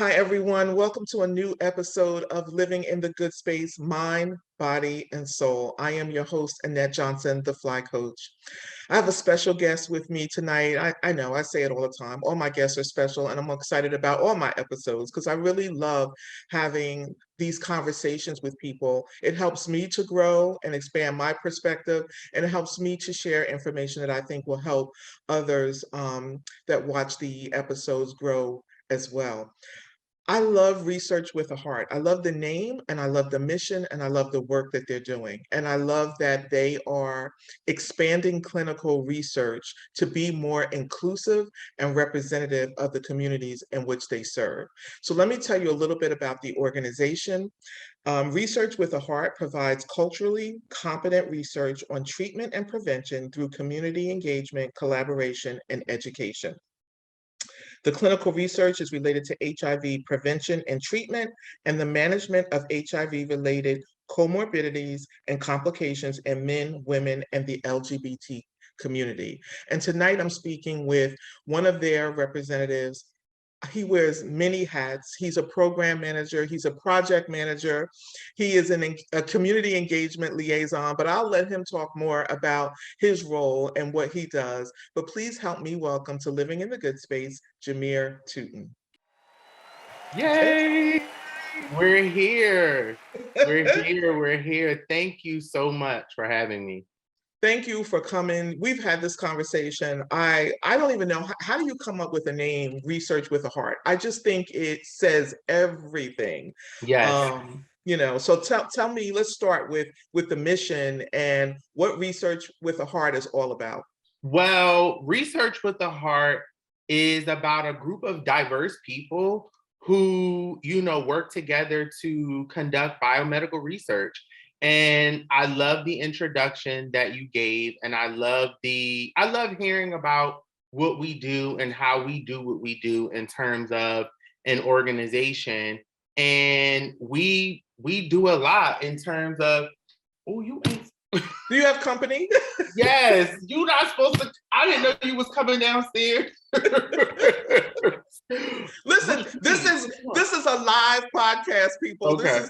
Hi, everyone. Welcome to a new episode of Living in the Good Space, Mind, Body, and Soul. I am your host, Annette Johnson, the Fly Coach. I have a special guest with me tonight. I know I say it all the time. All my guests are special, and I'm excited about all my episodes because I really love having these conversations with people. It helps me to grow and expand my perspective, and it helps me to share information that I think will help others that watch the episodes grow as well. I love Research with a Heart. I love the name and I love the mission and I love the work that they're doing. And I love that they are expanding clinical research to be more inclusive and representative of the communities in which they serve. So let me tell you a little bit about the organization. Research with a Heart provides culturally competent research on treatment and prevention through community engagement, collaboration, and education. The clinical research is related to HIV prevention and treatment and the management of HIV-related comorbidities and complications in men, women, and the LGBT community. And tonight I'm speaking with one of their representatives. He wears many hats. He's a program manager. He's a project manager. He is a community engagement liaison, but I'll let him talk more about his role and what he does. But please help me welcome to Living in the Good Space, Jamir Tuten. Yay! We're here. We're here. Thank you so much for having me. Thank you for coming. We've had this conversation. I don't even know how do you come up with a name, Research with a Heart? I just think it says everything. Yes. So tell me, let's start with the mission and what Research with a Heart is all about. Well, Research with the Heart is about a group of diverse people who, work together to conduct biomedical research. And I love the introduction that you gave, and I love hearing about what we do and how we do what we do in terms of an organization. And we do a lot in terms of, oh, you ain't. Do you have company? Yes, you're not supposed to. I didn't know you was coming downstairs. Listen, this is a live podcast, people. Okay. This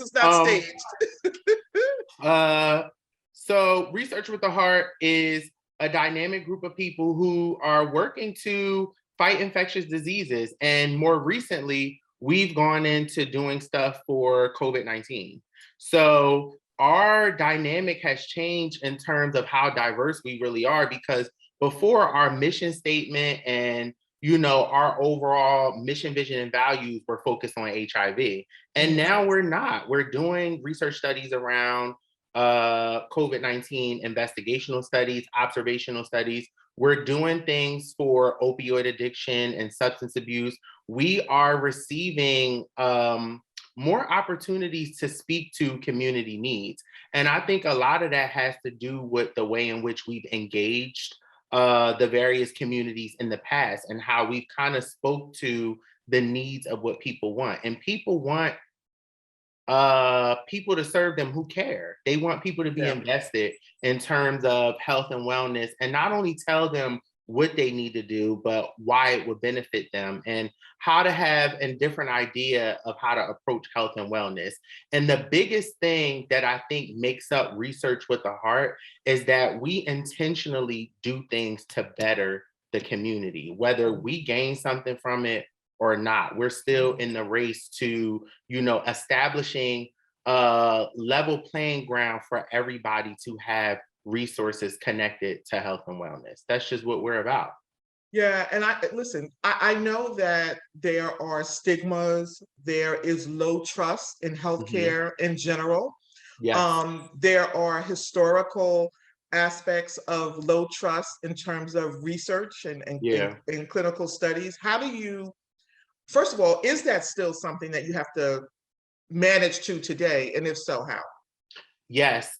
is not staged. So Research with the Heart is a dynamic group of people who are working to fight infectious diseases. And more recently, we've gone into doing stuff for COVID-19. So our dynamic has changed in terms of how diverse we really are, because before, our mission statement and our overall mission, vision, and values were focused on HIV. And now we're not. We're doing research studies around COVID-19, investigational studies, observational studies. We're doing things for opioid addiction and substance abuse. We are receiving more opportunities to speak to community needs. And I think a lot of that has to do with the way in which we've engaged the various communities in the past and how we've kind of spoke to the needs of what people want. And people want people to serve them who care. They want people to be invested in terms of health and wellness, and not only tell them what they need to do, but why it would benefit them and how to have a different idea of how to approach health and wellness. And the biggest thing that I think makes up Research with a Heart is that we intentionally do things to better the community, whether we gain something from it or not. We're still in the race to, establishing a level playing ground for everybody to have resources connected to health and wellness. That's just what we're about. Yeah, and I know that there are stigmas, there is low trust in healthcare in general. Yes. There are historical aspects of low trust in terms of research and clinical studies. How do you, first of all, is that still something that you have to manage to today? And if so, how? Yes.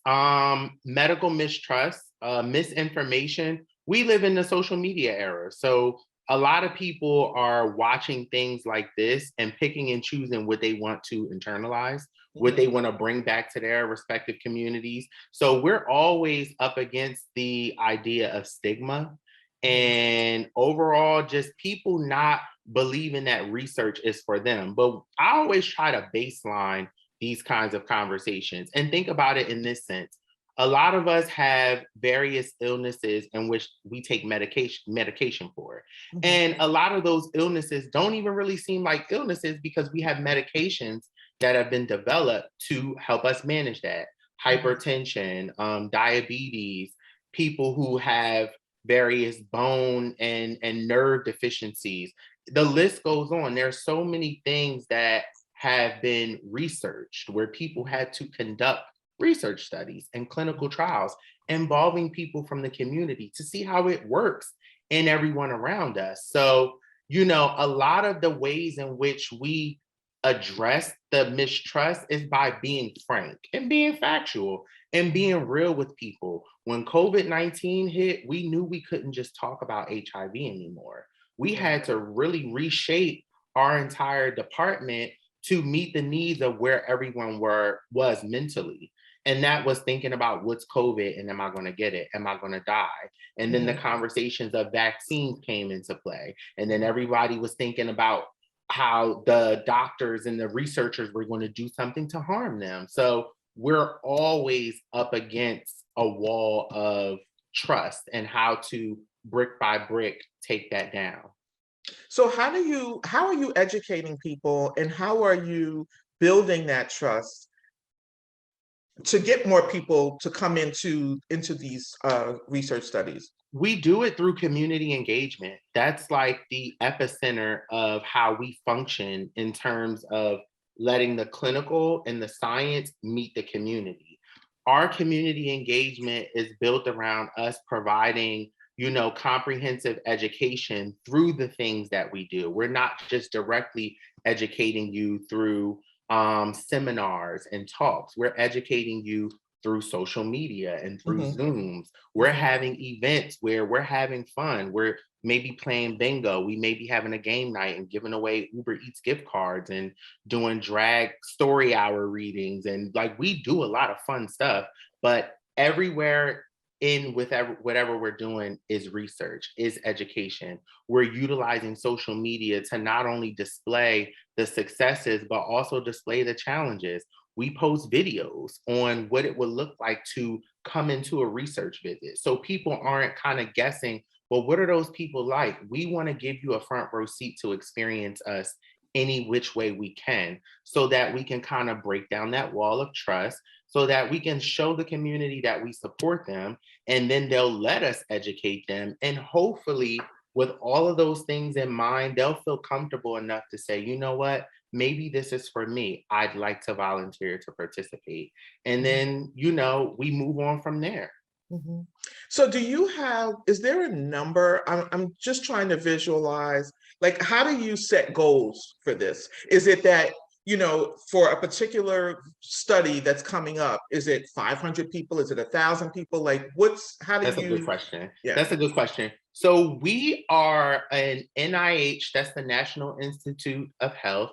Medical mistrust, misinformation. We live in the social media era. So a lot of people are watching things like this and picking and choosing what they want to internalize, what they want to bring back to their respective communities. So we're always up against the idea of stigma and overall just people not believing that research is for them. But I always try to baseline these kinds of conversations and think about it in this sense. A lot of us have various illnesses in which we take medication for. Mhm. And a lot of those illnesses don't even really seem like illnesses because we have medications that have been developed to help us manage that. Hypertension, diabetes, people who have various bone and nerve deficiencies. The list goes on. There's so many things that have been researched where people had to conduct research studies and clinical trials involving people from the community to see how it works in everyone around us. So, a lot of the ways in which we address the mistrust is by being frank and being factual and being real with people. When COVID-19 hit, we knew we couldn't just talk about HIV anymore. We had to really reshape our entire department to meet the needs of where everyone was mentally. And that was thinking about what's COVID and am I going to get it? Am I going to die? And then the conversations of vaccines came into play. And then everybody was thinking about how the doctors and the researchers were going to do something to harm them. So we're always up against a wall of trust and how to brick by brick take that down. So how are you educating people and how are you building that trust to get more people to come into these research studies? We do it through community engagement. That's like the epicenter of how we function in terms of letting the clinical and the science meet the community. Our community engagement is built around us providing, comprehensive education through the things that we do. We're not just directly educating you through seminars and talks. We're educating you through social media and through Zooms. We're having events where we're having fun. We're maybe playing bingo. We may be having a game night and giving away Uber Eats gift cards and doing drag story hour readings. And like we do a lot of fun stuff, but everywhere in with whatever we're doing is research, is education. We're utilizing social media to not only display the successes, but also display the challenges. We post videos on what it would look like to come into a research visit. So people aren't kind of guessing, well, what are those people like? We want to give you a front row seat to experience us any which way we can so that we can kind of break down that wall of trust so that we can show the community that we support them and then they'll let us educate them. And hopefully with all of those things in mind, they'll feel comfortable enough to say, you know what, maybe this is for me. I'd like to volunteer to participate. And then, we move on from there. So is there a number? I'm just trying to visualize, like, how do you set goals for this? Is it that, for a particular study that's coming up, is it 500 people? Is it 1,000 people? Like, That's a good question. Yeah. That's a good question. So we are an NIH, that's the National Institute of Health,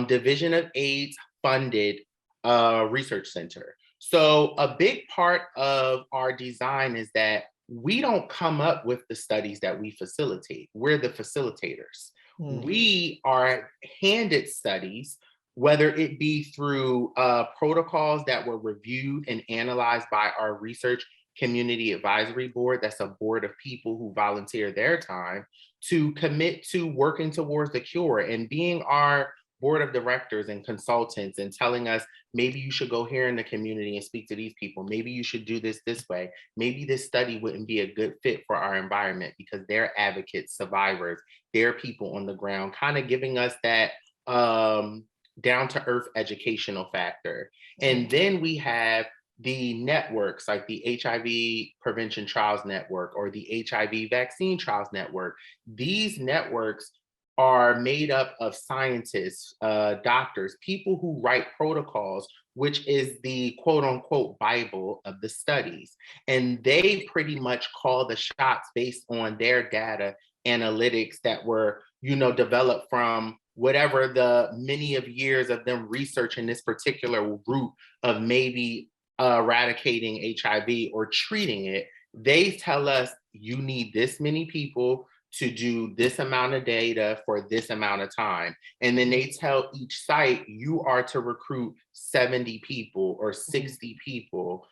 Division of AIDS funded research center. So a big part of our design is that we don't come up with the studies that we facilitate. We're the facilitators. We are handed studies, whether it be through protocols that were reviewed and analyzed by our research community advisory board. That's a board of people who volunteer their time to commit to working towards the cure and being our board of directors and consultants and telling us, maybe you should go here in the community and speak to these people. Maybe you should do this way. Maybe this study wouldn't be a good fit for our environment because they're advocates, survivors, they're people on the ground, kind of giving us that down to earth educational factor. And then we have the networks like the HIV Prevention Trials Network or the HIV Vaccine Trials Network. These networks are made up of scientists, doctors, people who write protocols, which is the quote unquote Bible of the studies. And they pretty much call the shots based on their data analytics that were, developed from whatever the many of years of them researching this particular route of maybe eradicating HIV or treating it. They tell us you need this many people to do this amount of data for this amount of time. And then they tell each site, you are to recruit 70 people or 60 people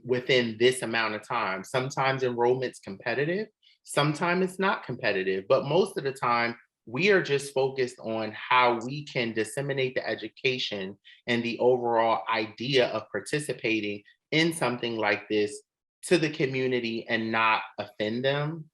within this amount of time. Sometimes enrollment's competitive, sometimes it's not competitive, but most of the time, we are just focused on how we can disseminate the education and the overall idea of participating in something like this to the community and not offend them,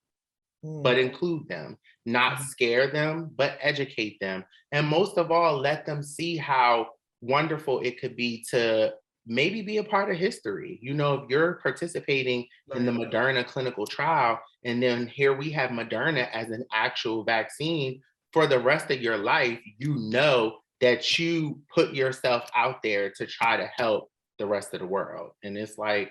but include them, not scare them, but educate them. And most of all, let them see how wonderful it could be to maybe be a part of history. You know, if you're participating in the Moderna clinical trial, and then here we have Moderna as an actual vaccine for the rest of your life, you know that you put yourself out there to try to help the rest of the world. And it's like,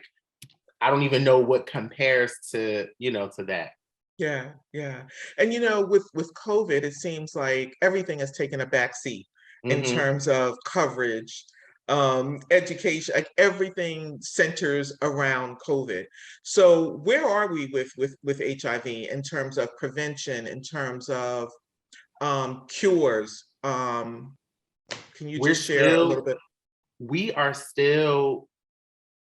I don't even know what compares to, to that. Yeah, yeah. And with COVID, it seems like everything has taken a back seat in Mm-hmm. terms of coverage, education, like everything centers around COVID. So where are we with HIV in terms of prevention, in terms of cures? Can you We're just share a little still, bit? we are still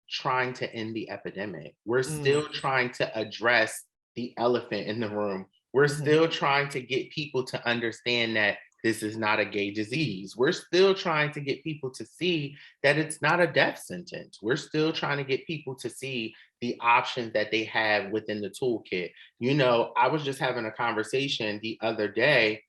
trying to end the epidemic. We're Mm, still trying to address the elephant in the room. We're mhm, still trying to get people to understand that this is not a gay disease. We're still trying to get people to see that it's not a death sentence. We're still trying to get people to see the options that they have within the toolkit. You know, I was just having a conversation the other day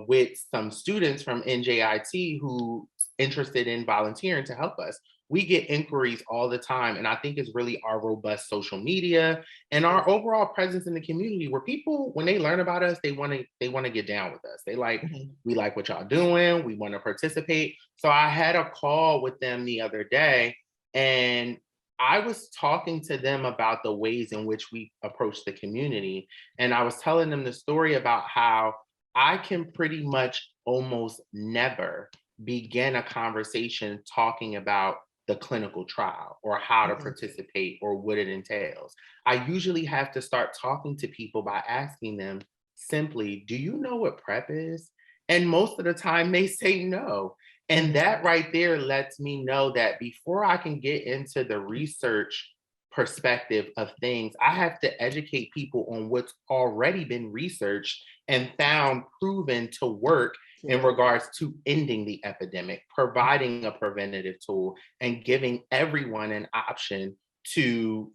with some students from NJIT who interested in volunteering to help us. We get inquiries all the time, and I think it's really our robust social media and our overall presence in the community where people, when they learn about us, they want to get down with us. They like, mhm, we like what y'all doing, we want to participate. So I had a call with them the other day, and I was talking to them about the ways in which we approach the community, and I was telling them the story about how I can pretty much almost never begin a conversation talking about the clinical trial or how to mhm, participate or what it entails. I usually have to start talking to people by asking them simply, do you know what PrEP is? And most of the time they say no. And mhm, that right there lets me know that before I can get into the research perspective of things, I have to educate people on what's already been researched and found proven to work in sure. regards to ending the epidemic, providing a preventative tool, and giving everyone an option to,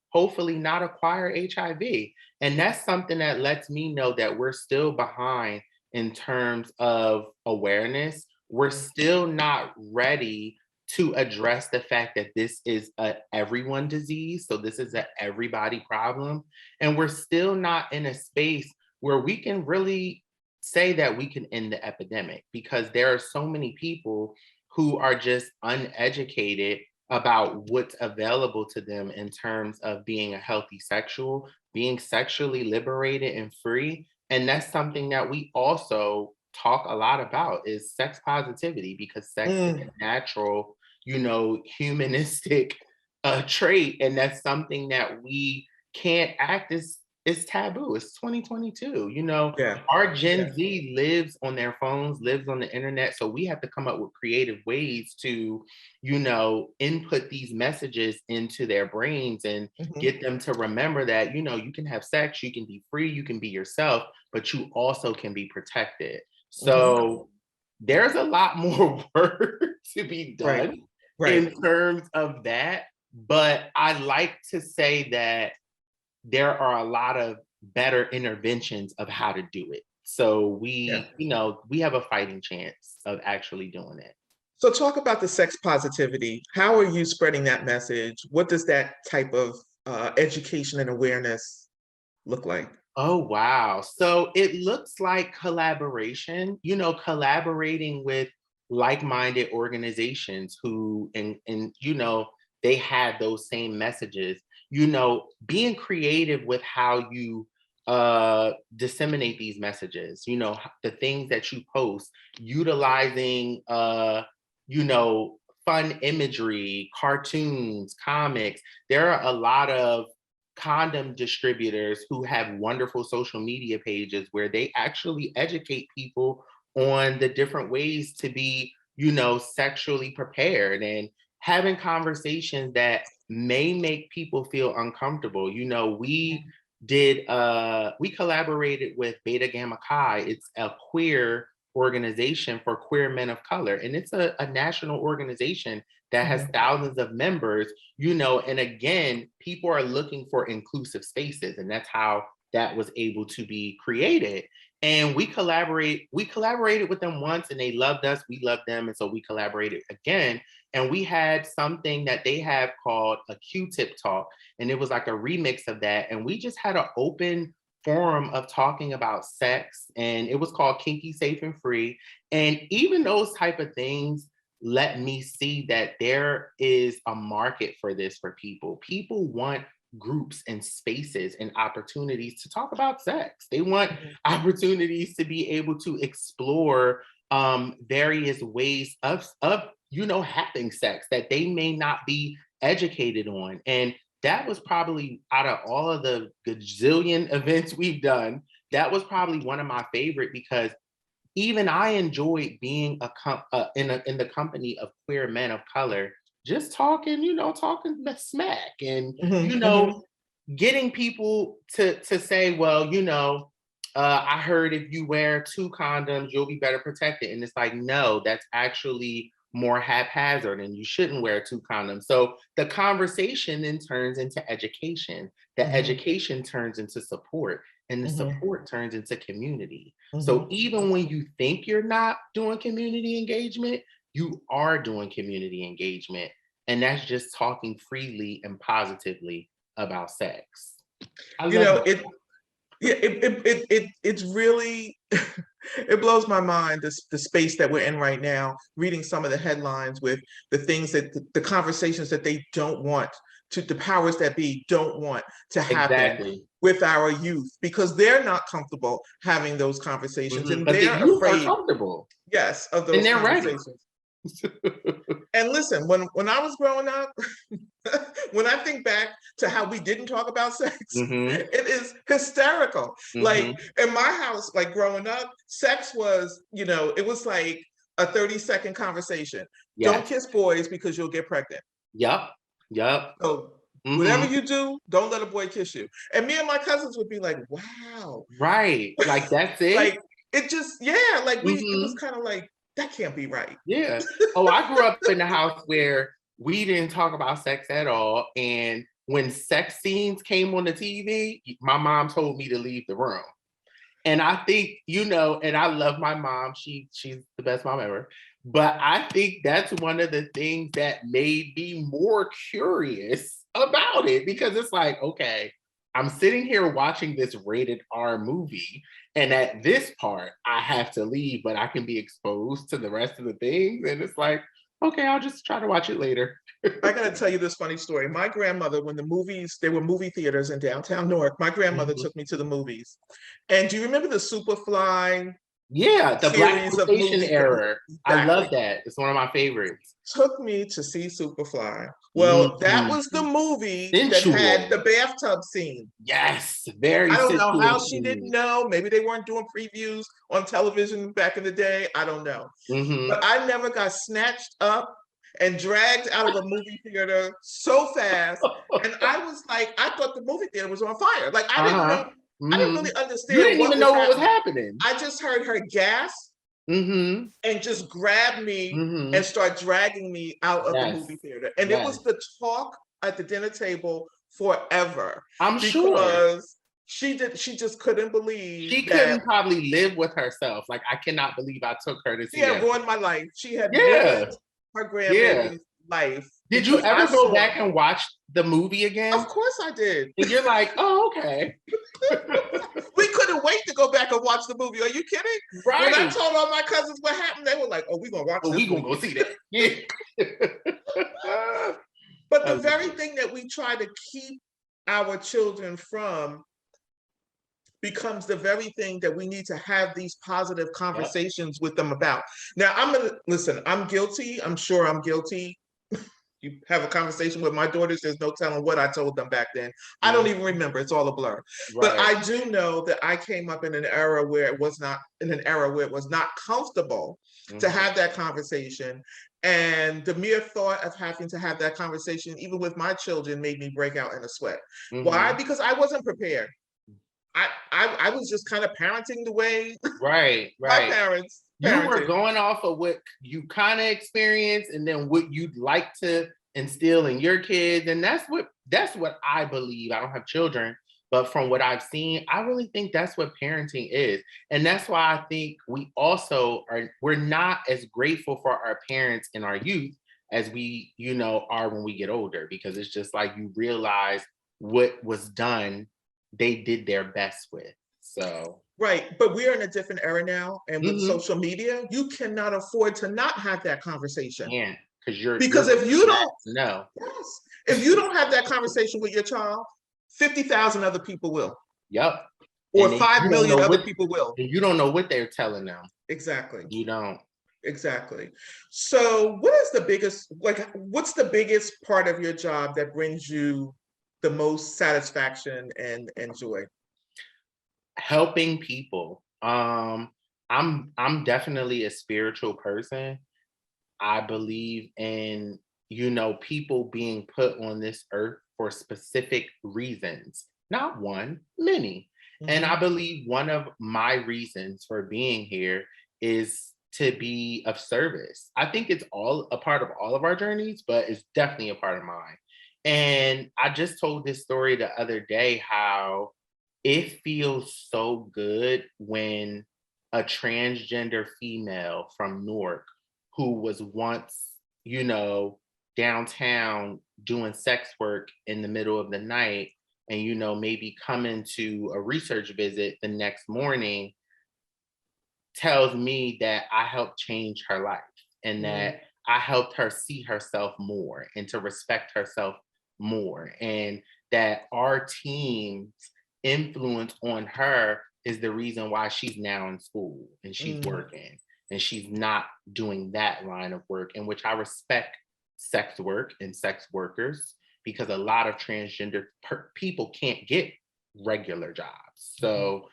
hopefully not acquire HIV. And that's something that lets me know that we're still behind in terms of awareness. We're Mm, still not ready to address the fact that this is a everyone disease. So this is a everybody problem. And we're still not in a space where we can really say that we can end the epidemic because there are so many people who are just uneducated about what's available to them in terms of being a healthy sexual, being sexually liberated and free. And that's something that we also talk a lot about is sex positivity because sex is mm, a natural, humanistic trait. And that's something that we can't act as it's taboo. It's 2022. yeah, Our yeah. Gen Z lives on their phones, lives on the internet. So we have to come up with creative ways to, input these messages into their brains and Mhm, get them to remember that, you can have sex, you can be free, you can be yourself, but you also can be protected. mhm. So there's a lot more work to be Right, done right. in terms of that. But I like to say that there are a lot of better interventions of how to do it. So Yeah. we have a fighting chance of actually doing it. So talk about the sex positivity. How are you spreading that message? What does that type of education and awareness look like? Oh, wow. So it looks like collaboration, collaborating with like-minded organizations who, and they had those same messages, being creative with how you disseminate these messages, the things that you post, utilizing, fun imagery, cartoons, comics. There are a lot of condom distributors who have wonderful social media pages where they actually educate people on the different ways to be, sexually prepared, and having conversations that may make people feel uncomfortable. We collaborated with Beta Gamma Chi. It's a queer organization for queer men of color, and it's a national organization that has thousands of members, and again, people are looking for inclusive spaces, and that's how that was able to be created. And we collaborated with them once, and they loved us, we loved them, and so we collaborated again. And we had something that they have called a Q-tip talk, and it was like a remix of that. And we just had an open forum of talking about sex, and it was called Kinky, Safe, and Free. And even those type of things let me see that there is a market for this for people. People want groups and spaces and opportunities to talk about sex. They want opportunities to be able to explore various ways of having sex that they may not be educated on. And that was probably, out of all of the gazillion events we've done, that was probably one of my favorite, because even I enjoyed being in the company of queer men of color, just talking smack, and getting people to say, well, I heard if you wear 2 condoms, you'll be better protected. And it's like, no, that's actually more haphazard, and you shouldn't wear 2 condoms. So the conversation then turns into education. The education turns into support, and the support turns into community. So even when you think you're not doing community engagement, you are doing community engagement. And that's just talking freely and positively about sex. It's really it blows my mind, the space that we're in right now, reading some of the headlines with the things that the conversations that they don't want to, the powers that be don't want to happen with our youth, because they're not comfortable having those conversations, and but they're the youth afraid, are comfortable. yes, of those conversations. And listen, when I was growing up, when I think back to how we didn't talk about sex, it is hysterical. Like in my house, like growing up, sex was, it was like a 30-second conversation. Don't kiss boys because you'll get pregnant. Yep. So whatever you do, don't let a boy kiss you. And me and my cousins would be like, wow. Right. Like, that's it. Like, it just, like it was kind of like, that can't be right. Yeah. Oh, I grew up in a house where we didn't talk about sex at all. And when sex scenes came on the TV, my mom told me to leave the room. And I think, and I love my mom. She's the best mom ever. But I think that's one of the things that made me more curious about it, because it's like, okay, I'm sitting here watching this rated R movie, and at this part, I have to leave, but I can be exposed to the rest of the things. And it's like, okay, I'll just try to watch it later. I got to tell you this funny story. My grandmother, when there were movie theaters in downtown Newark, my grandmother took me to the movies. And do you remember the Superfly? Yeah, the Blaxploitation era. Exactly. I love that. It's one of my favorites. Took me to see Superfly. Well, that was the movie that had the bathtub scene. Yes, very. I don't know how she didn't know. Maybe they weren't doing previews on television back in the day. I don't know. But I never got snatched up and dragged out of a movie theater so fast. And I was like, I thought the movie theater was on fire. Like, I didn't know. I didn't really understand. You didn't even know what was happening. I just heard her gasp and just grab me and start dragging me out of the movie theater. And it was the talk at the dinner table forever. I'm sure. She just couldn't believe. She couldn't probably live with herself. Like, I cannot believe I took her to see that. She had ruined my life. She had ruined her grandbaby's life. Did you ever go back and watch the movie again? Of course I did. And you're like, oh, okay. We couldn't wait to go back and watch the movie. Are you kidding? Right. When I told all my cousins what happened, they were like, oh, we're going to watch this. We're going to go see that. Yeah. But the very thing that we try to keep our children from becomes the very thing that we need to have these positive conversations with them about. Now, I'm guilty. I'm sure I'm guilty. you have a conversation with my daughters, there's no telling what I told them back then. I don't even remember. It's all a blur. But Right. I do know that I came up in an era where it was not comfortable to Mm-hmm. have that conversation. And the mere thought of having to have that conversation, even with my children, made me break out in a sweat. Why? Mm-hmm. Because I wasn't prepared. I was just kind of parenting the way Right, my right. parents You were parented. going off of what you kind of experienced and then what you'd like to instill in your kids. And that's what I believe. I don't have children, but from what I've seen, I really think that's what parenting is. And that's why I think we also we're not as grateful for our parents in our youth as we, are when we get older, because it's just like you realize what was done, they did their best with. So Right, but we're in a different era now, and with mm-hmm. social media, you cannot afford to not have that conversation. Can't, because you're Because if looking you at don't, no. yes, if you don't have that conversation with your child, 50,000 other people will, Yep. or And then 5 million other people will. you don't know what they're telling them. Exactly, You don't. exactly. So, what's the biggest part of your job that brings you the most satisfaction and joy? Helping people. I'm definitely a spiritual person. I believe in, people being put on this earth for specific reasons, not one, many. And I Mhm. believe one of my reasons for being here is to be of service. I think it's all a part of all of our journeys, but it's definitely a part of mine. And I just told this story the other day how it feels so good when a transgender female from Newark who was once, you know, downtown doing sex work in the middle of the night and, maybe coming to a research visit the next morning tells me that I helped change her life and Mm, that I helped her see herself more and to respect herself more. And that our team's influence on her is the reason why she's now in school and she's mm, working and she's not doing that line of work, in which I respect sex work and sex workers, because a lot of transgender people can't get regular jobs. mhm. So,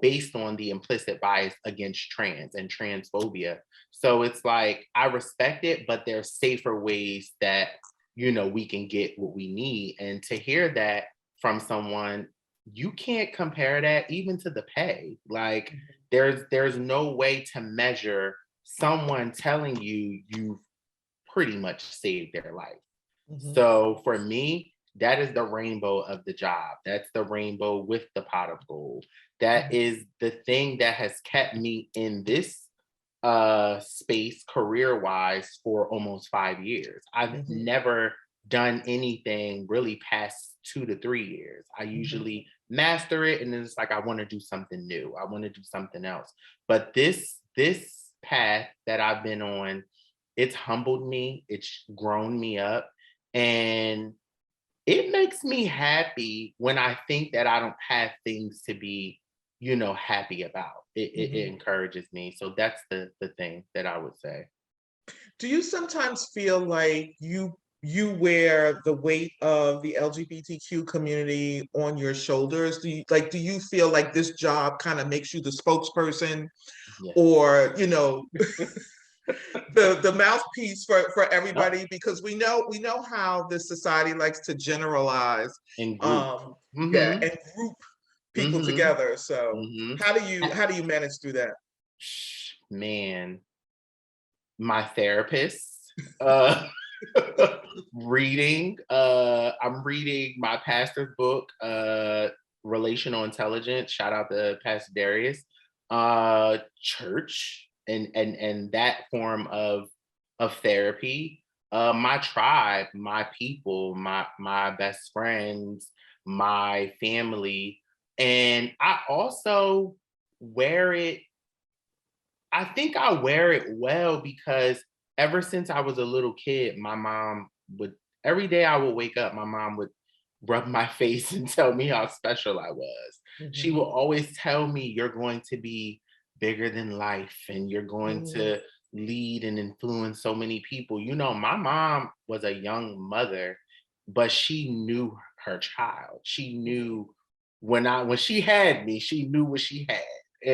based on the implicit bias against trans and transphobia. So it's like, I respect it, but there's safer ways that, we can get what we need. And to hear that from someone, you can't compare that even to the pay. Like there's no way to measure someone telling you you've pretty much saved their life. Mhm. So for me, that is the rainbow of the job. That's the rainbow with the pot of gold. That Mhm. is the thing that has kept me in this space career wise for almost 5 years. I've Mhm. never done anything really past 2 to 3 years. I Mhm. usually master it and then it's like I want to do something new. I want to do something else. But this path that I've been on, it's humbled me, it's grown me up, and it makes me happy when I think that I don't have things to be, happy about. It Mhm. encourages me. So that's the thing that I would say. Do you sometimes feel like you wear the weight of the LGBTQ community on your shoulders? Do you feel like this job kind of makes you the spokesperson, Yeah. or the mouthpiece for Yep. everybody? Because we know how this society likes to generalize, In group. um, yeah, Mm-hmm. and group people Mm-hmm. together. So Mm-hmm. how do you manage through that? Man, my therapist. Uh reading. I'm reading my pastor's book, Relational Intelligence. Shout out to Pastor Darius. Church and that form of therapy. My tribe, my people, my best friends, my family. And I also wear it, I think I wear it well because ever since I was a little kid, my mom would, every day I would wake up, my mom would rub my face and tell me how special I was. She Mhm. will always tell me, you're going to be bigger than life and you're going Mhm. to lead and influence so many people. You know, my mom was a young mother, but she knew her child. She knew when she had me, she knew what she had.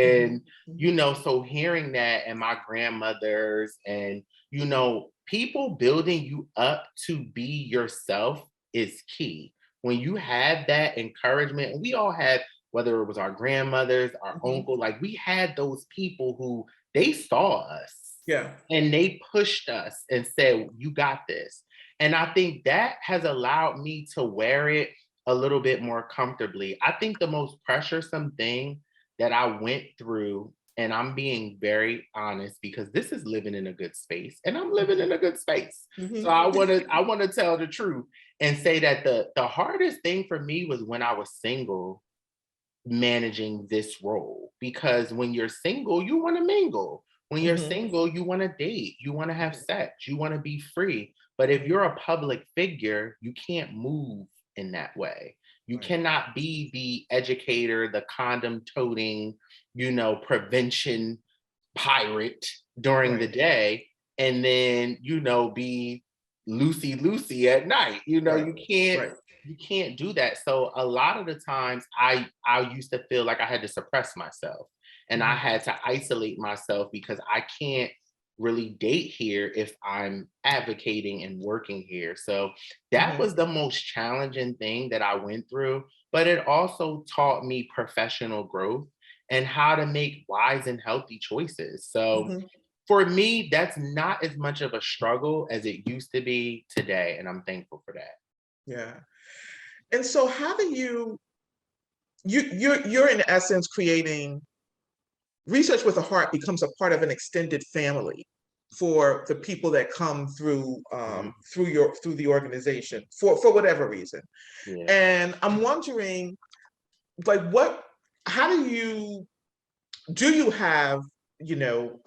Mhm, And you mhm, know, so hearing that and my grandmothers and you know, people building you up to be yourself is key. When you have that encouragement, and we all had, whether it was our grandmothers, our mhm. uncle, like we had those people who they saw us Yeah. and they pushed us and said, "You got this." And I think that has allowed me to wear it a little bit more comfortably. I think the most pressuresome thing that I went through, and I'm being very honest because this is living in a good space and I'm living in a good space. So Mhm. I want to tell the truth and say that the hardest thing for me was when I was single managing this role, because when you're single you want to mingle, when you're Mhm. single you want to date, you want to have Mhm. sex, you want to be free. But if Mhm. you're a public figure you can't move in that way. You Right. cannot be the educator, the condom toting, you know, prevention pirate during the Right. day and then you know be Lucy at night. You know, Right. you can't Right. you can't do that. So a lot of the times I used to feel like I had to suppress myself and I Mhm. had to isolate myself because I can't really date here if I'm advocating and working here. So that Mhm. was the most challenging thing that I went through, but it also taught me professional growth and how to make wise and healthy choices. So Mhm. for me, that's not as much of a struggle as it used to be today. And I'm thankful for that. Yeah. And so how do you're in essence creating research with a heart becomes a part of an extended family for the people that come through Mhm. through the organization for whatever reason. Yeah. And I'm wondering, like, what, how do you have, you know,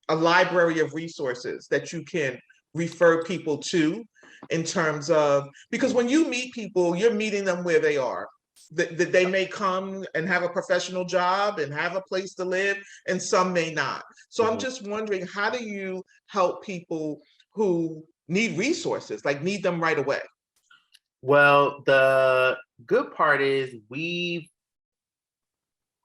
a library of resources that you can refer people to in terms of, because when you meet people you're meeting them where they are, that they may come and have a professional job and have a place to live and some may not. So I'm Mhm. just wondering, how do you help people who need resources, like need them right away? Well, the good part is we've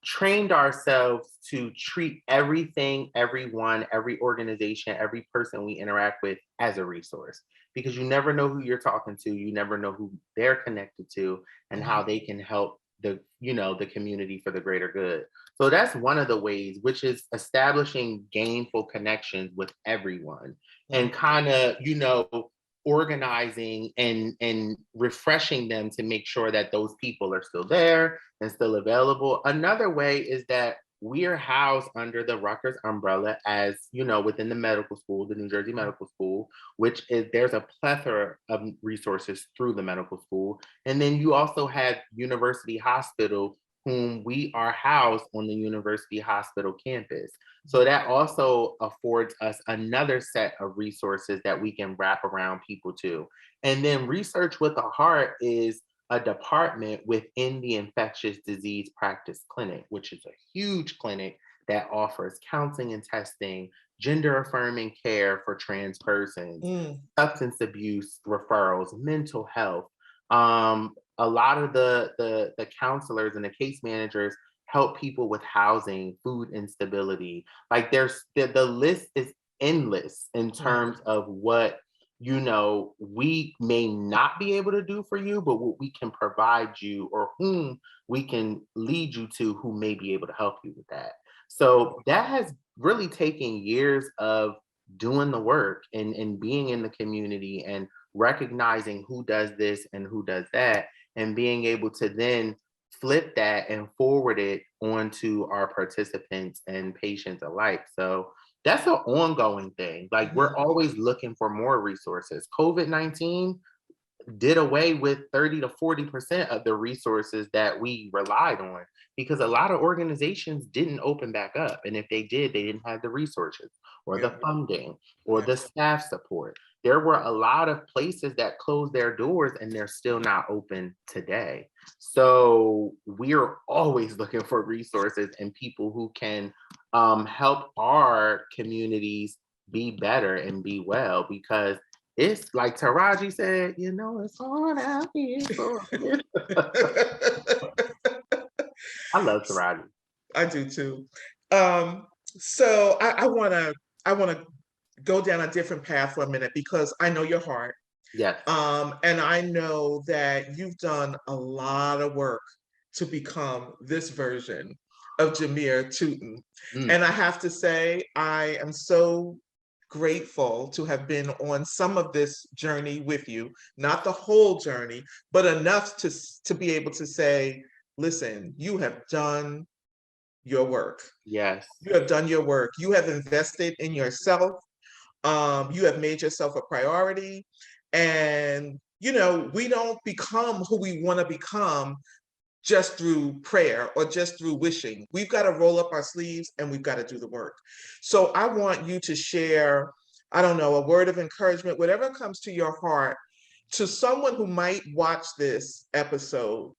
trained ourselves to treat everything, everyone, every organization, every person we interact with as a resource, because you never know who you're talking to, you never know who they're connected to and how Mhm, they can help the you know the community for the greater good. So that's one of the ways, which is establishing gainful connections with everyone and mhm, kind of you know organizing and refreshing them to make sure that those people are still there and still available. Another way is that we are housed under the Rutgers umbrella, as you know, within the medical school, the New Jersey mhm, Medical School, which is there's a plethora of resources through the medical school. And then you also have University Hospital, whom we are housed on the University Hospital campus. So that also affords us another set of resources that we can wrap around people too. And then Research with a Heart is a department within the infectious disease practice clinic, which is a huge clinic that offers counseling and testing, gender affirming care for trans persons, mm, substance abuse referrals, mental health. A lot of the counselors and the case managers help people with housing, food instability. Like the list is endless in mm, terms of what you know we may not be able to do for you, but what we can provide you or whom we can lead you to who may be able to help you with that. So that has really taken years of doing the work and being in the community and recognizing who does this and who does that and being able to then flip that and forward it onto our participants and patients alike. So that's an ongoing thing. Like we're mhm, always looking for more resources. COVID-19 did away with 30 to 40% of the resources that we relied on because a lot of organizations didn't open back up. And if they did, they didn't have the resources or yeah, the funding or yeah, the staff support. There were a lot of places that closed their doors and they're still not open today. So we're always looking for resources and people who can help our communities be better and be well, because it's like Taraji said, it's hard out here. I love Taraji. I do too. Um, so I wanna go down a different path for a minute because I know your heart. Yes. And I know that you've done a lot of work to become this version of Jamir Tuten. Mm, And I have to say, I am so grateful to have been on some of this journey with you, not the whole journey, but enough to be able to say, listen, you have done your work. yes. You have done your work. You have invested in yourself. You have made yourself a priority. And, we don't become who we want to become just through prayer or just through wishing. We've got to roll up our sleeves and we've got to do the work. So I want you to share, I don't know, a word of encouragement, whatever comes to your heart, to someone who might watch this episode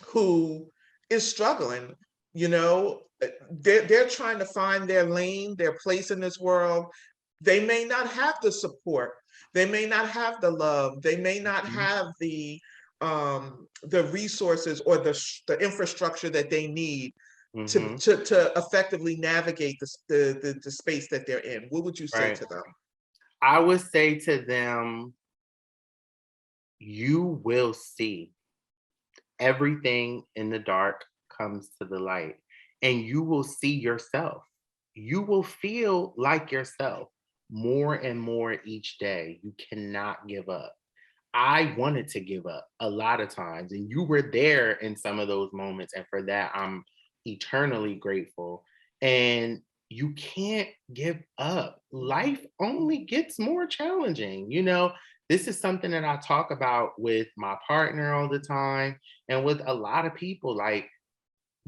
who is struggling, you know, they're trying to find their lane, their place in this world. They may not have the support, they may not have the love, they may not Mhm. have the resources or the infrastructure that they need Mhm. to effectively navigate the space that they're in. What would you say Right. to them? I would say to them, you will see everything in the dark comes to the light, and you will see yourself. You will feel like yourself more and more each day. You cannot give up. I wanted to give up a lot of times, and you were there in some of those moments. And for that, I'm eternally grateful. And you can't give up. Life only gets more challenging. This is something that I talk about with my partner all the time and with a lot of people. Like,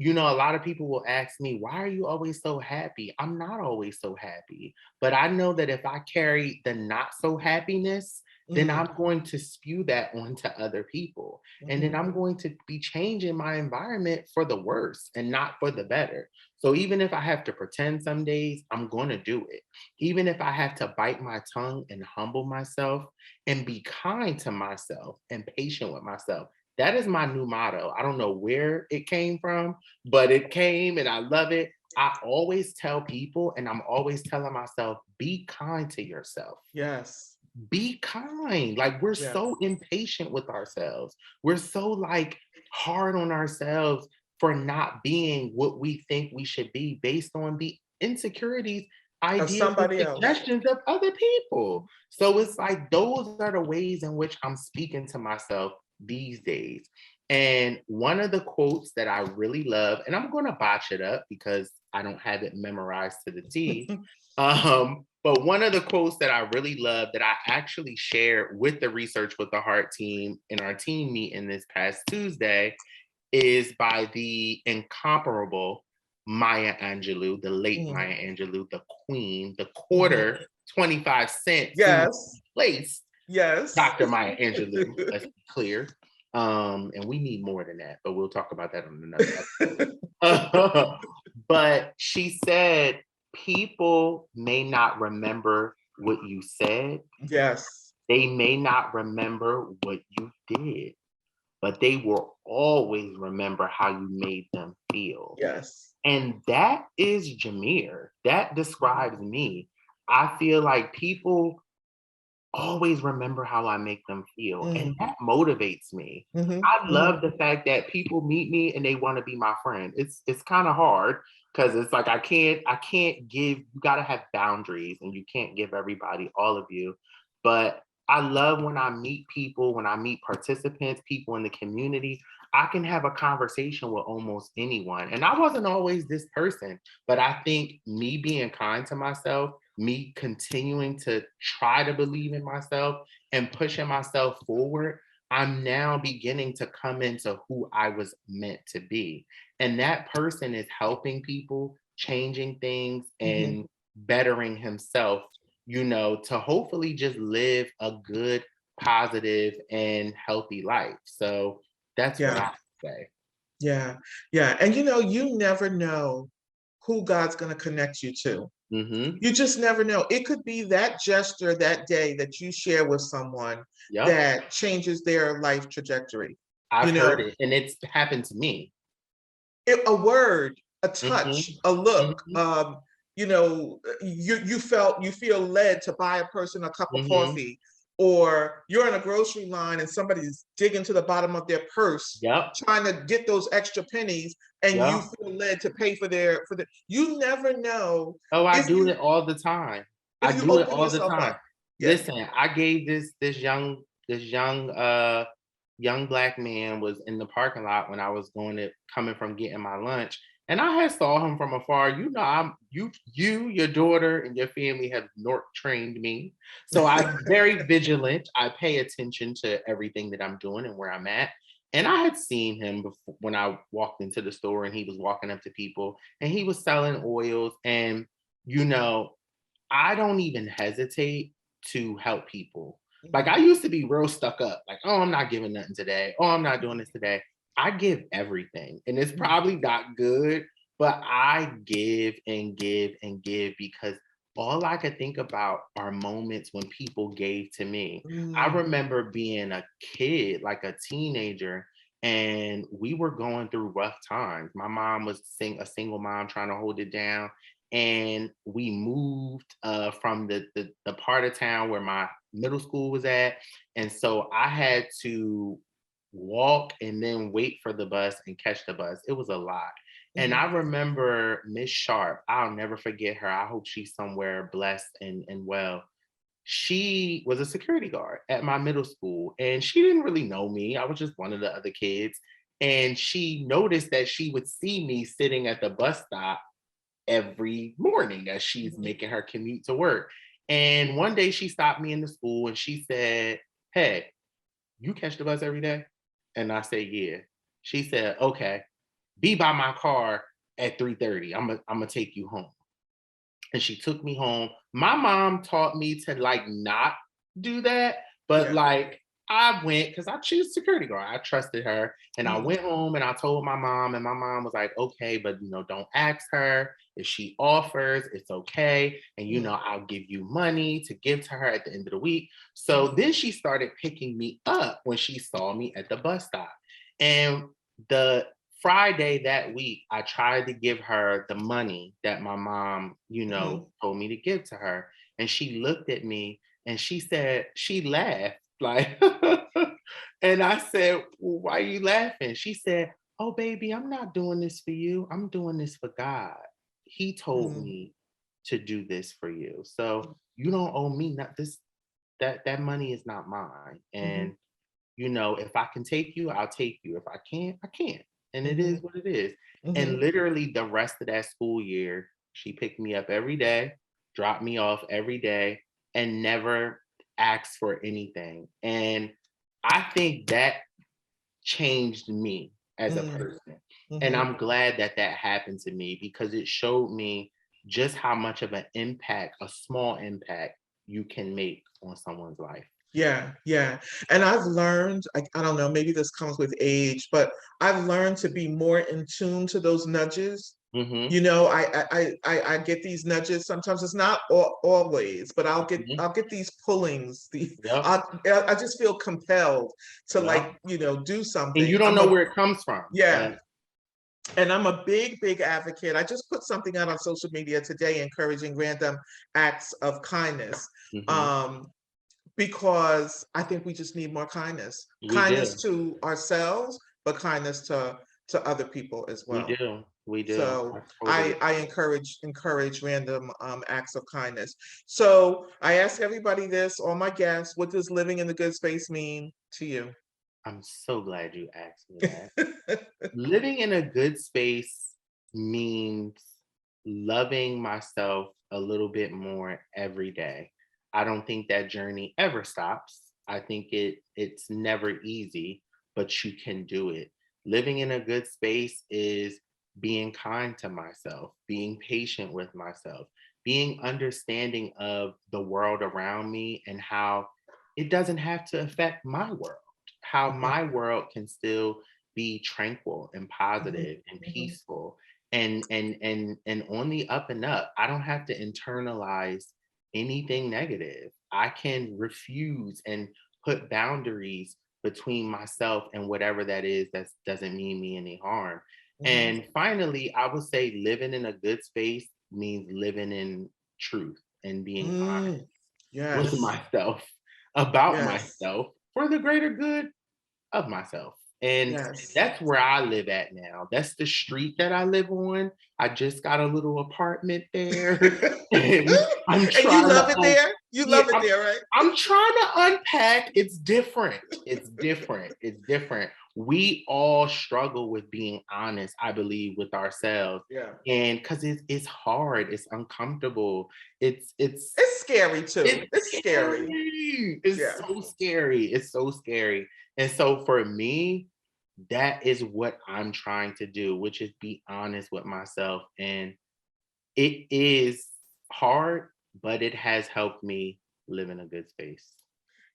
a lot of people will ask me, why are you always so happy? I'm not always so happy. But I know that if I carry the not so happiness, then Mm, I'm going to spew that onto other people. And then mhm. I'm going to be changing my environment for the worse and not for the better. So even if I have to pretend some days, I'm going to do it. Even if I have to bite my tongue and humble myself and be kind to myself and patient with myself. That is my new motto. I don't know where it came from, but it came and I love it. I always tell people, and I'm always telling myself, be kind to yourself. Yes, Be kind. Like, we're yes. so impatient with ourselves. We're so like hard on ourselves for not being what we think we should be based on the insecurities, Of ideas, and somebody else. suggestions of other people. So it's like those are the ways in which I'm speaking to myself these days. And one of the quotes that I really love, and I'm going to botch it up because I don't have it memorized to the T. But one of the quotes that I really love that I actually shared with the Research with the Heart team in our team meeting this past Tuesday is by the incomparable Maya Angelou, the late Mm, Maya Angelou, the queen, the mhm. quarter 25 cent soon Yes, replaced yes. Dr. Maya Angelou, let's be clear. And we need more than that, but we'll talk about that on another episode. But she said, people may not remember what you said, Yes, they may not remember what you did, but they will always remember how you made them feel. yes. And that is Jamir. That describes me. I feel like people always remember how I make them feel. And Mm, that motivates me. mhm, I mhm. love the fact that people meet me and they want to be my friend. It's kind of hard because it's like I can't give, you gotta have boundaries and you can't give everybody all of you. But I love when I meet people, when I meet participants, people in the community, I can have a conversation with almost anyone. And I wasn't always this person, but I think me being kind to myself, me continuing to try to believe in myself and pushing myself forward, I'm now beginning to come into who I was meant to be. And that person is helping people, changing things, Mhm. and bettering himself, to hopefully just live a good, positive, and healthy life. So that's what Yeah, I say. yeah, yeah. And you never know who God's going to connect you to. Mm-hmm. You just never know. It could be that gesture that day that you share with someone Yep. that changes their life trajectory. I've You heard know, it, and it's happened to me. a word, a touch, Mm-hmm. a look. Mm-hmm. You feel led to buy a person a cup of Mm-hmm. coffee, or you're in a grocery line and somebody's digging to the bottom of their purse Yep. trying to get those extra pennies, and you Yep. feel led to pay for their. You never know Oh, I if do you it all the time. I if you do it open all the yourself time. up. Yeah. Listen, I gave this young black man was in the parking lot when I was coming from getting my lunch. And I had saw him from afar. You know, your daughter and your family have North trained me. So I'm very vigilant. I pay attention to everything that I'm doing and where I'm at. And I had seen him before when I walked into the store and he was walking up to people and he was selling oils. And, you know, I don't even hesitate to help people. Like I Mhm. used to be real stuck up, like, oh, I'm not giving nothing today. Oh, I'm not doing this today. I give everything. And it's Mhm. probably not good, but I give and give and give because all I could think about are moments when people gave to me. I Mm. remember being a kid, like a teenager, and we were going through rough times. My mom was a single mom trying to hold it down, and we moved from the part of town where my middle school was at, and so I had to walk and then wait for the bus and catch the bus. It was a lot. And Mhm. I remember Miss Sharp, I'll never forget her. I hope she's somewhere blessed and well. She was a security guard at my middle school, and she didn't really know me. I was just one of the other kids. And she noticed that she would see me sitting at the bus stop every morning as she's Mhm. making her commute to work. And one day she stopped me in the school and she said, "Hey, you catch the bus every day?" And I said, "Yeah." She said, "Okay, be by my car at 3:30. I'm gonna take you home." And she took me home. My mom taught me to like not do that, but Yeah. like I went because I choose security guard. I trusted her, and I Mhm. went home and I told my mom, and my mom was like, "Okay, but don't ask her. If she offers, it's okay, and Mhm. I'll give you money to give to her at the end of the week." So Mhm. then she started picking me up when she saw me at the bus stop, and the Friday that week, I tried to give her the money that my mom, Mhm. told me to give to her. And she looked at me and she said, she laughed like, and I said, "Well, why are you laughing?" She said, "Oh, baby, I'm not doing this for you. I'm doing this for God. He told Mhm. me to do this for you. So you don't owe me not this, that money is not mine. Mhm. And if I can take you, I'll take you. If I can't, I can't. And it is Mhm. what it is." And Mhm. literally the rest of that school year, she picked me up every day, dropped me off every day, and never asked for anything. And I think that changed me as a Mhm. person. And Mhm. I'm glad that that happened to me because it showed me just how much of an impact, a small impact, you can make on someone's life. Yeah, yeah. And I've learned, I don't know, maybe this comes with age, but I've learned to be more in tune to those nudges. Hmm. You know, I get these nudges. Sometimes it's not always, but Hmm. I'll get these pullings. Yep. I just feel compelled to Yep. like, do And you something. don't know where it comes from. Yeah, And and I'm a big advocate. I just put something out on social media today encouraging random acts of kindness. mhm, Um, because I think we just need more kindness. we Kindness do. to ourselves, but kindness to other people as We well. do. We do. So I totally I encourage random acts of kindness. So I ask everybody this, all my guests, what does living in the good space mean to you? I'm so glad you asked me that. Living in a good space means loving myself a little bit more every day. I don't think that journey ever stops. I think it's never easy, but you can do it. Living in a good space is being kind to myself, being patient with myself, being understanding of the world around me and how it doesn't have to affect my world, how Mhm, my world can still be tranquil and mhm, positive and mhm, peaceful. and on the up and up. I don't have to internalize anything negative. I can refuse and put boundaries between myself and whatever that is that doesn't mean me any harm. And finally, I would say living in a good space means living in truth and being honest with Yes. myself about Yes. myself for the greater good of myself. And Yes. that's where I live at now. That's the street that I live on. I just got a little apartment there. And I'm And you trying love to it there? You yeah, love it there, right? I'm trying to unpack. It's different. It's different. It's different. We all struggle with being honest, I believe, with ourselves. Yeah. And because it's hard, it's uncomfortable, it's It's scary too. it's It's scary. scary. It's Yeah. so scary. It's so scary. And so for me, that is what I'm trying to do, which is be honest with myself. And it is hard, but it has helped me live in a good space.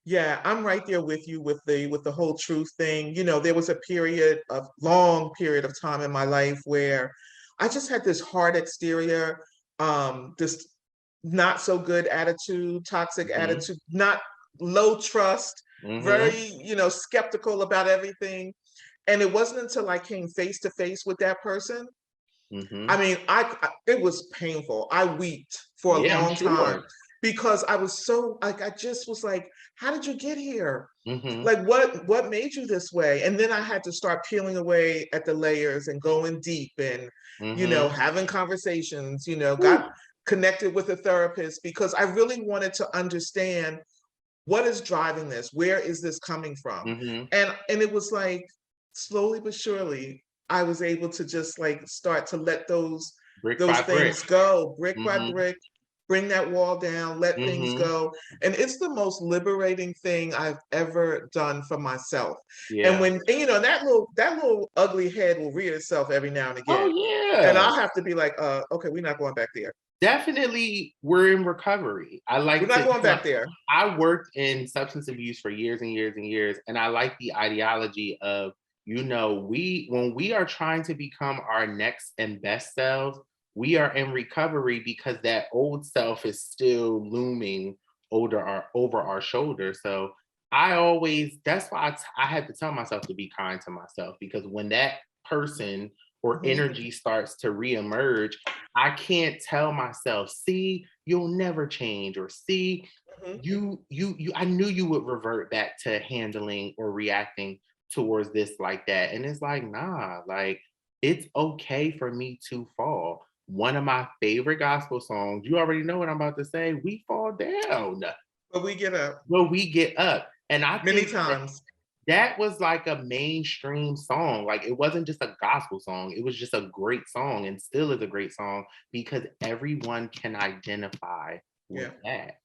Yeah, I'm right there with you with the whole truth thing. You know, there was a period of long period of time in my life where I just had this hard exterior, this not so good attitude, toxic Hmm. attitude, not low trust, Hmm. very, skeptical about everything. And it wasn't until I came face to face with that person. I Hmm. mean, it was painful. I wept for a Yeah, I'm long time sure. because I was so like I just was like, how did you get here? Hmm. Like what made you this way? And then I had to start peeling away at the layers and going deep and Hmm. having conversations, got connected with a therapist because I really wanted to understand what is driving this? Where is this coming from? Hmm. And it was like slowly but surely I was able to just like start to let Brick those by brick. things go brick by Hmm. brick, bring that wall down, let things Hmm. go. And it's the most liberating thing I've ever done for myself. And Yeah. that little ugly head will rear itself every now and Oh again. And yeah. I'll have to be like, okay, we're not going back there. Definitely, we're in recovery. I We're like not to, going back there. I worked in substance abuse for years and years and years. And I like the ideology of, when we are trying to become our next and best selves, we are in recovery because that old self is still looming over our shoulder. So that's why I had to tell myself to be kind to myself, because when that person or Mhm, energy starts to reemerge, I can't tell myself, see, you'll never change, or see, mhm. I knew you would revert back to handling or reacting towards this like that. And it's like, nah, like it's okay for me to fall. One of my favorite gospel songs, you already know what I'm about to say, we fall down, But we get up but we get up. And I many think times. that was like a mainstream song. Like it wasn't just a gospel song. It was just a great song, and still is a great song because everyone can identify with Yeah, that.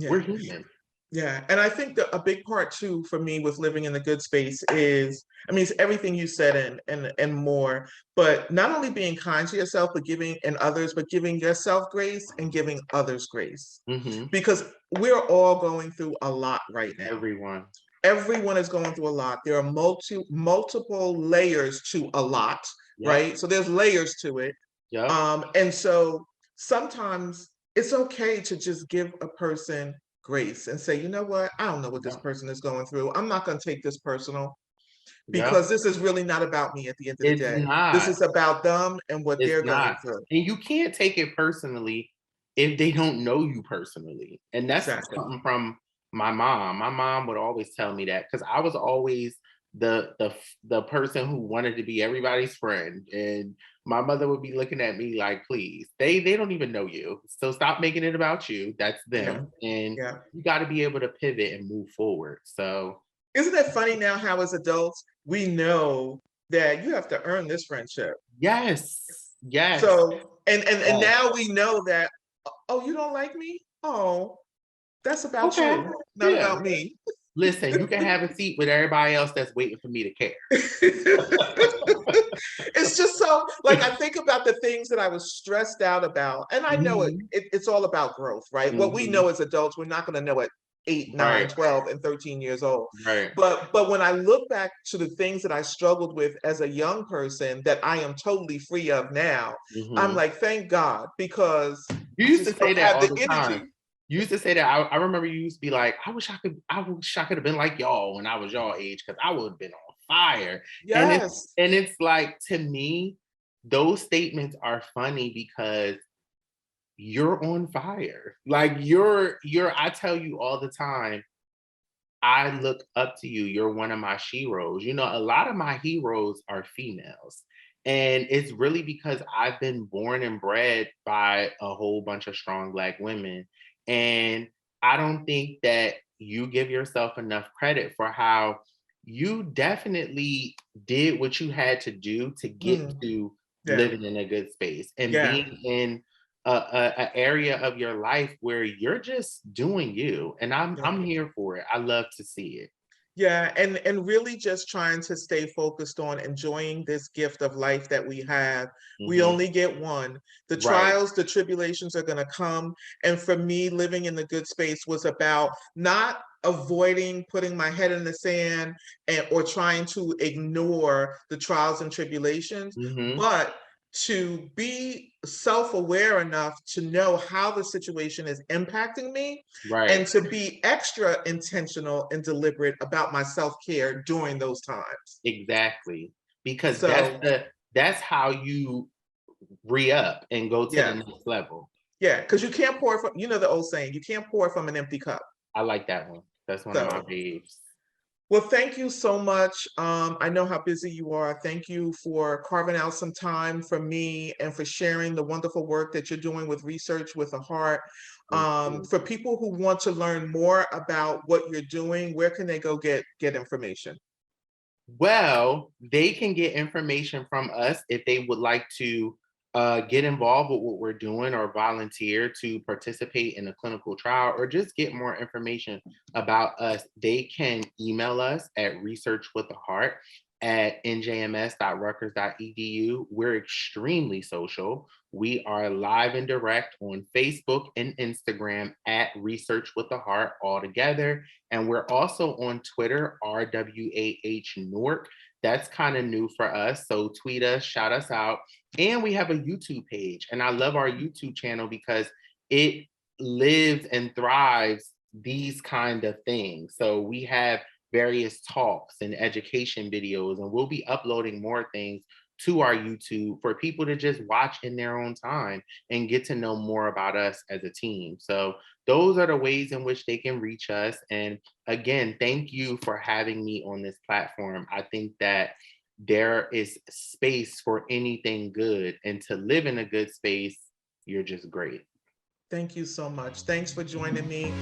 We're yeah, human. yeah. And I think that a big part too for me with living in the good space is, I mean, it's everything you said and more, but not only being kind to yourself, but giving and others, but giving yourself grace and giving others grace. Hmm. Because we're all going through a lot right now. Everyone. Everyone is going through a lot. There are multiple layers to a lot, Yep. right? So there's layers to it. Yep. And so sometimes it's okay to just give a person grace and say, you know what? I don't know what this Yep. person is going through. I'm not going to take this personal because Yep. this is really not about me at the end of the It's day. This not. is about them and what It's they're going not. through. And you can't take it personally if they don't know you personally. And that's Exactly. something from my mom. My mom would always tell me that, because I was always the person who wanted to be everybody's friend. And my mother would be looking at me like, please, they don't even know you. So stop making it about you. That's Yeah. them. And Yeah. you got to be able to pivot and move forward. So Isn't it funny now how as adults we know that you have to earn this friendship? yes, yes, So and yes. now we know that, oh, you don't like me? Oh, that's about Okay. you, not Yeah. about me. Listen, you can have a seat with everybody else that's waiting for me to care. It's just so like I think about the things that I was stressed out about, and I know Mhm. it's all about growth, right? What we know Mhm. as adults, we're not going to know it 8, 9, Right. 12, and 13 years old. Right. But when I look back to the things that I struggled with as a young person that I am totally free of now, I'm Mm-hmm. like, thank God, because You I used to just say don't that have all the the time. energy. You used to say that. I remember you used to be like, I wish I could have been like y'all when I was y'all age, because I would have been on fire. And Yes. it's like, to me, those statements are funny because you're on fire. Like, I tell you all the time, I look up to you. You're one of my sheroes. You know, a lot of my heroes are females. And it's really because I've been born and bred by a whole bunch of strong Black women. And I don't think that you give yourself enough credit for how you definitely did what you had to do to get Mm, to yeah. living in a good space and Yeah. being in a area of your life where you're just doing you, and Yeah. I'm here for it. I love to see it. Yeah, and really just trying to stay focused on enjoying this gift of life that we have. We Hmm. only get one. The Right. trials, the tribulations are going to come. And for me, living in the good space was about not avoiding putting my head in the sand or trying to ignore the trials and tribulations, Hmm. but to be self-aware enough to know how the situation is impacting me Right. and to be extra intentional and deliberate about my self-care during those times. Exactly. Because So, that's how you re-up and go to the yeah, next level. yeah, because you can't pour from, you know, the old saying, you can't pour from an empty cup. I like that one. That's one of my So, faves. well, thank you so much. I know how busy you are. Thank you for carving out some time for me and for sharing the wonderful work that you're doing with Research with a Heart. Thank you. For people who want to learn more about what you're doing, where can they go get information? Well, they can get information from us if they would like to get involved with what we're doing or volunteer to participate in a clinical trial or just get more information about us. They can email us at researchwiththeheart@njms.rutgers.edu. We're extremely social. We are live and direct on Facebook and Instagram at Research with the Heart all together. And we're also on Twitter, RWAH Newark. That's kind of new for us. So tweet us, shout us out. And we have a YouTube page. And I love our YouTube channel because it lives and thrives these kind of things. So we have various talks and education videos, and we'll be uploading more things to our YouTube for people to just watch in their own time and get to know more about us as a team. So those are the ways in which they can reach us. And again, thank you for having me on this platform. I think that there is space for anything good, and to live in a good space, you're just great. Thank you so much. Thanks for joining me.